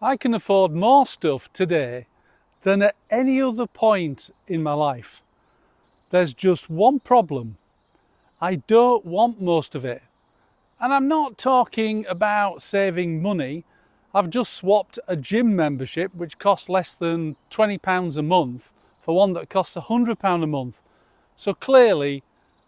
I can afford more stuff today than at any other point in my life. There's just one problem. I don't want most of it. And I'm not talking about saving money. I've just swapped a gym membership which costs less than £20 a month for one that costs £100 a month. So clearly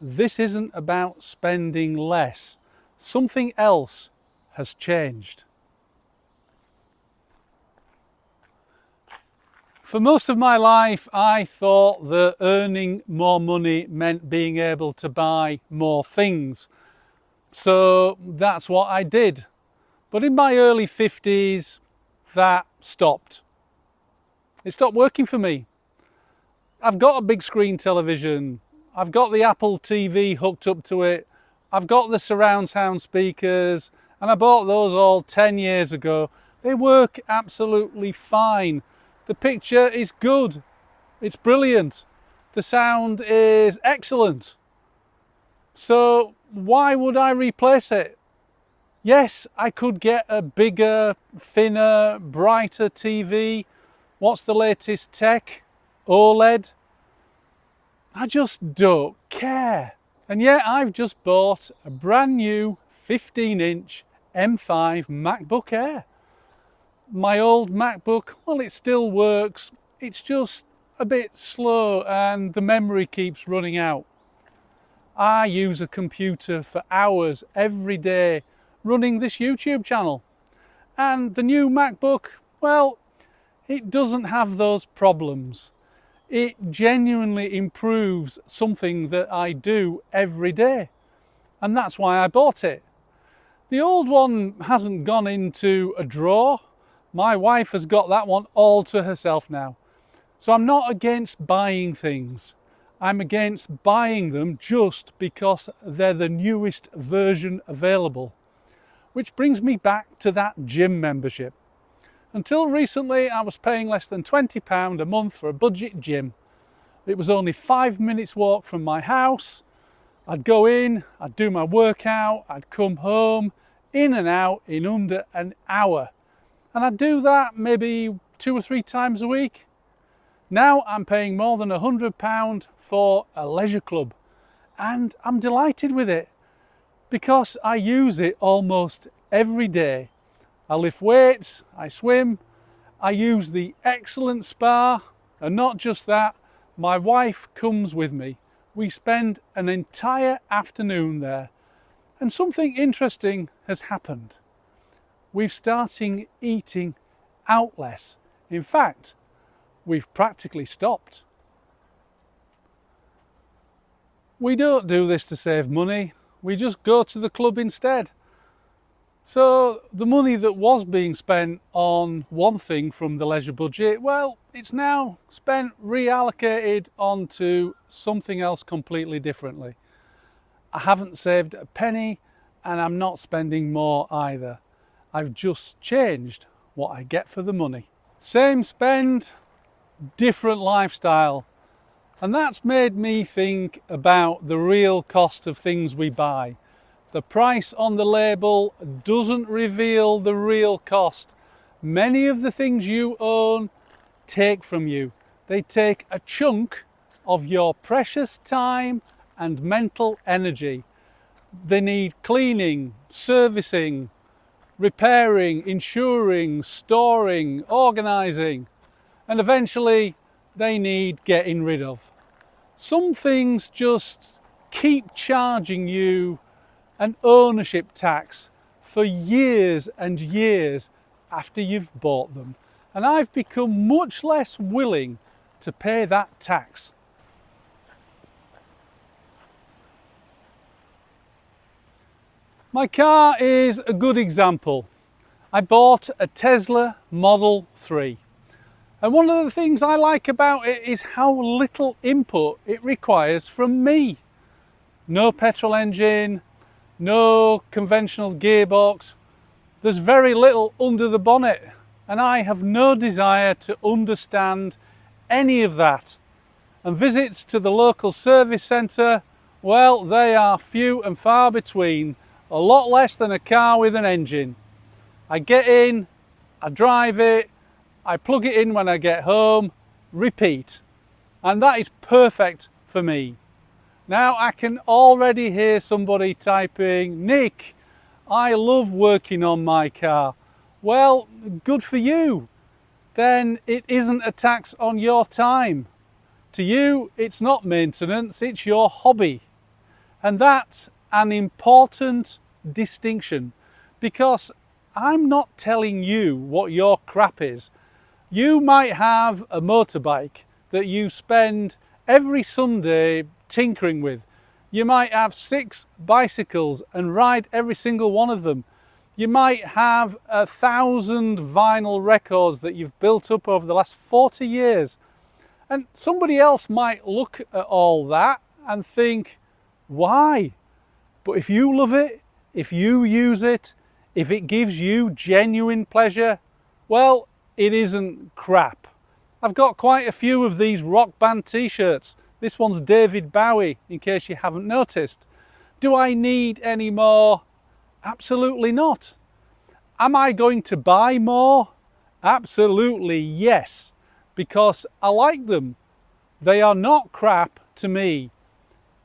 this isn't about spending less. Something else has changed. For most of my life, I thought that earning more money meant being able to buy more things. So that's what I did. But in my early 50s, that stopped. It stopped working for me. I've got a big screen television. I've got the Apple TV hooked up to it. I've got the surround sound speakers, and I bought those all 10 years ago. They work absolutely fine. The picture is good. It's brilliant. The sound is excellent. So why would I replace it? Yes, I could get a bigger, thinner, brighter TV. What's the latest tech? OLED? I just don't care. And yet I've just bought a brand new 15-inch M5 MacBook Air. My old MacBook, well, it still works. It's just a bit slow and the memory keeps running out. I use a computer for hours every day running this YouTube channel. And the new MacBook, well, it doesn't have those problems. It genuinely improves something that I do every day. And that's why I bought it. The old one hasn't gone into a drawer. My wife has got that one all to herself now. So I'm not against buying things. I'm against buying them just because they're the newest version available. Which brings me back to that gym membership. Until recently, I was paying less than £20 a month for a budget gym. It was only 5 minutes walk from my house. I'd go in, I'd do my workout, I'd come home, in and out in under an hour. And I'd do that maybe 2 or 3 times a week. Now I'm paying more than £100 for a leisure club. And I'm delighted with it because I use it almost every day. I lift weights, I swim, I use the excellent spa, and not just that, my wife comes with me. We spend an entire afternoon there. And something interesting has happened. We've started eating out less. In fact, we've practically stopped. We don't do this to save money. We just go to the club instead. So the money that was being spent on one thing from the leisure budget, well, it's now spent reallocated onto something else completely differently. I haven't saved a penny and I'm not spending more either. I've just changed what I get for the money. Same spend, different lifestyle. And that's made me think about the real cost of things we buy. The price on the label doesn't reveal the real cost. Many of the things you own take from you. They take a chunk of your precious time and mental energy. They need cleaning, servicing, repairing, insuring, storing, organising, and eventually they need getting rid of. Some things just keep charging you an ownership tax for years and years after you've bought them. And I've become much less willing to pay that tax. My car is a good example. I bought a Tesla Model 3. And one of the things I like about it is how little input it requires from me. No petrol engine, no conventional gearbox. There's very little under the bonnet, and I have no desire to understand any of that. And visits to the local service centre, well, they are few and far between, a lot less than a car with an engine. I get in, I drive it, I plug it in when I get home, repeat. And that is perfect for me. Now I can already hear somebody typing, Nick, I love working on my car. Well, good for you. Then it isn't a tax on your time. To you, it's not maintenance, it's your hobby. And that's an important distinction, because I'm not telling you what your crap is. You might have a motorbike that you spend every Sunday tinkering with. You might have 6 bicycles and ride every single one of them. You might have 1,000 vinyl records that you've built up over the last 40 years. And somebody else might look at all that and think, why? But if you love it, if you use it, if it gives you genuine pleasure, well, it isn't crap. I've got quite a few of these rock band t-shirts. This one's David Bowie, in case you haven't noticed. Do I need any more? Absolutely not. Am I going to buy more? Absolutely yes, because I like them. They are not crap to me.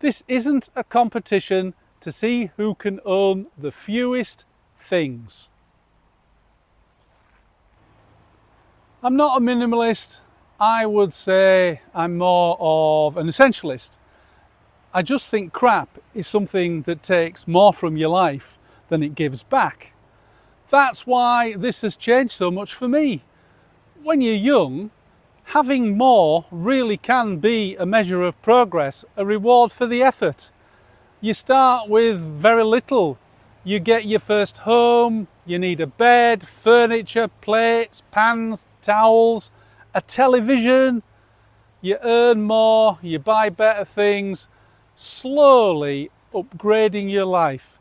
This isn't a competition to see who can own the fewest things. I'm not a minimalist. I would say I'm more of an essentialist. I just think crap is something that takes more from your life than it gives back. That's why this has changed so much for me. When you're young, having more really can be a measure of progress, a reward for the effort. You start with very little. You get your first home, you need a bed, furniture, plates, pans, towels, a television. You earn more, you buy better things, slowly upgrading your life.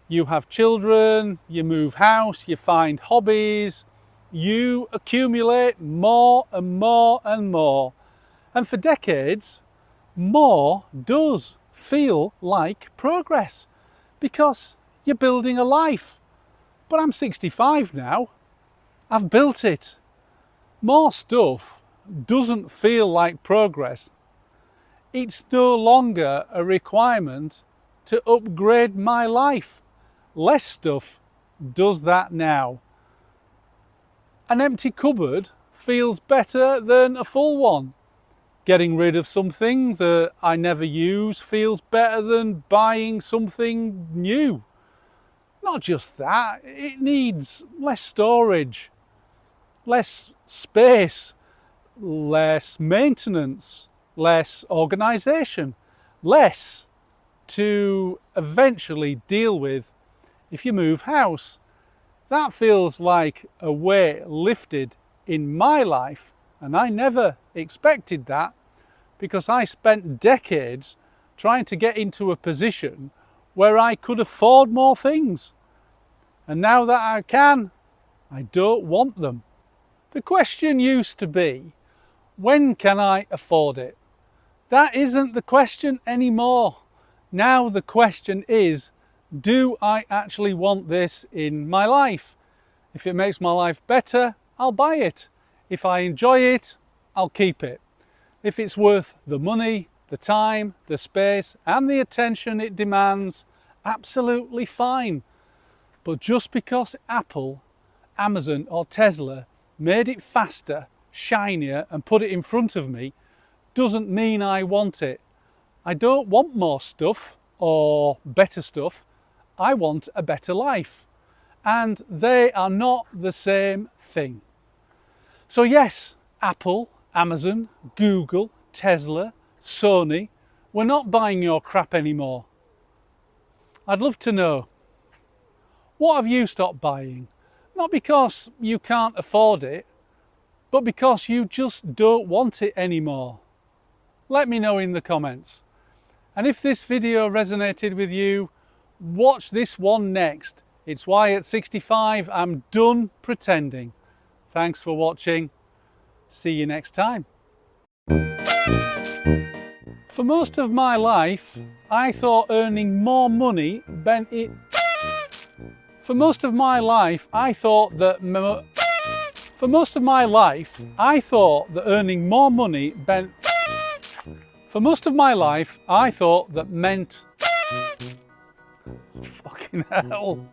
You have children, you move house, you find hobbies, you accumulate more and more and more. And for decades, more does feel like progress because you're building a life. But I'm 65 now. I've built it. More stuff doesn't feel like progress. It's no longer a requirement to upgrade my life. Less stuff does that now. An empty cupboard feels better than a full one. Getting rid of something that I never use feels better than buying something new. Not just that, it needs less storage, less space, less maintenance, less organisation, less to eventually deal with if you move house. That feels like a weight lifted in my life, and I never expected that because I spent decades trying to get into a position where I could afford more things. And now that I can, I don't want them. The question used to be, when can I afford it? That isn't the question anymore. Now the question is, do I actually want this in my life? If it makes my life better, I'll buy it. If I enjoy it, I'll keep it. If it's worth the money, the time, the space, and the attention it demands, absolutely fine. But just because Apple, Amazon, or Tesla made it faster, shinier, and put it in front of me, doesn't mean I want it. I don't want more stuff or better stuff. I want a better life. And they are not the same thing. So yes, Apple, Amazon, Google, Tesla, Sony, we're not buying your crap anymore. I'd love to know, what have you stopped buying? Not because you can't afford it, but because you just don't want it anymore. Let me know in the comments. And if this video resonated with you, watch this one next. It's why at 65 I'm done pretending. Thanks for watching. See you next time. For most of my life, I thought earning more money meant it. For most of my life, I thought that For most of my life, I thought that earning more money meant... For most of my life, I thought that meant... Fucking hell.